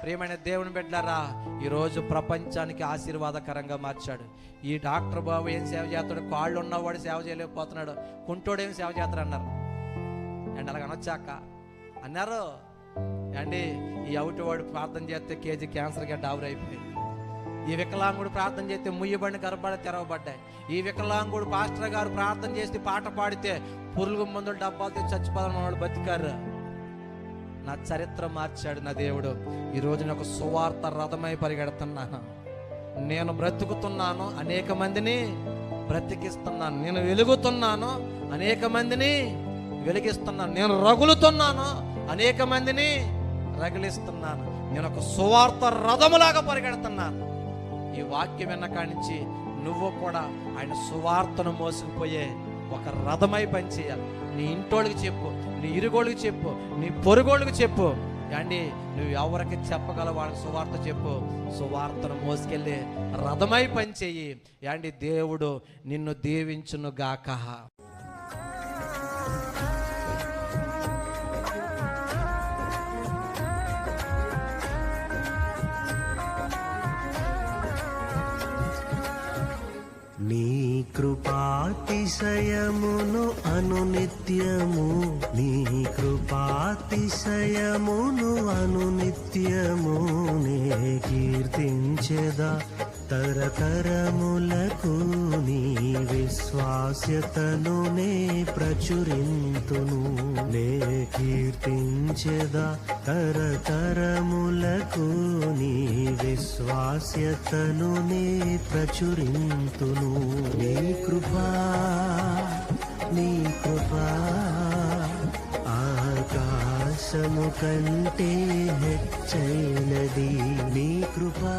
ప్రియమైన దేవుని బిడ్డలారా, ఈరోజు ప్రపంచానికి ఆశీర్వాదకరంగా మార్చాడు. ఈ డాక్టర్ బాబు ఏం సేవ చేస్తాడు? కాళ్ళు ఉన్నవాడు సేవ చేయలేకపోతున్నాడు, కుంటోడు ఏం సేవ చేస్తాడు అన్నారు. అండ్ అలాగ అనొచ్చాక అన్నారు అండి. ఈ అవుటివాడు ప్రార్థన చేస్తే కేజీ క్యాన్సర్ గడ్డ ఆవిరైపోయింది. ఈ వికలాంగుడు ప్రార్థన చేస్తే ముయ్యబడిన గర్భాలు తెరవబడ్డాయి. ఈ వికలాంగుడు పాస్టర్ గారు ప్రార్థన చేసి పాట పాడితే పురుగు మందులు డబ్బాలతో చచ్చిపోదాం వాడు బతికారు. నా చరిత్ర మార్చాడు నా దేవుడు. ఈరోజు నేను ఒక సువార్త రథమై పరిగెడుతున్నాను. నేను బ్రతుకుతున్నాను, అనేక మందిని బ్రతికిస్తున్నాను. నేను వెలుగుతున్నాను, అనేక మందిని వెలిగిస్తున్నాను. నేను రగులుతున్నాను, అనేక మందిని రగిలిస్తున్నాను. నేను ఒక సువార్త రథములాగా పరిగెడుతున్నాను. ఈ వాక్యం విన్న కాడి నుంచి నువ్వు కూడా ఆయన సువార్తను మోసుకుపోయే ఒక రథమై పనిచేయాలి. నీ ఇంటోళ్ళకి చెప్పు, నీ ఇరుగోళ్ళకి చెప్పు, నీ పొరుగోళ్ళకి చెప్పు. అండి నువ్వు ఎవరికి చెప్పగలవు వాళ్ళకి సువార్త చెప్పు. సువార్తను మోసుకెళ్ళి రథమై పనిచేయి. అండి దేవుడు నిన్ను దీవించును గాక. నీ కృపాతిశయమును అనునిత్యము, నీ కృపాతిశయమును అనునిత్యము నే కీర్తించెదా తరతరములకు. నీ విశ్వాస్యతను నే ప్రచురింతును, నే కీర్తించెదా తరతరములకు. నీ విశ్వాస్యతను నే ప్రచురింతును. నీ కృపా, నీ కృపా ఆకాశము కంటే హెచ్చైనది. నీ కృపా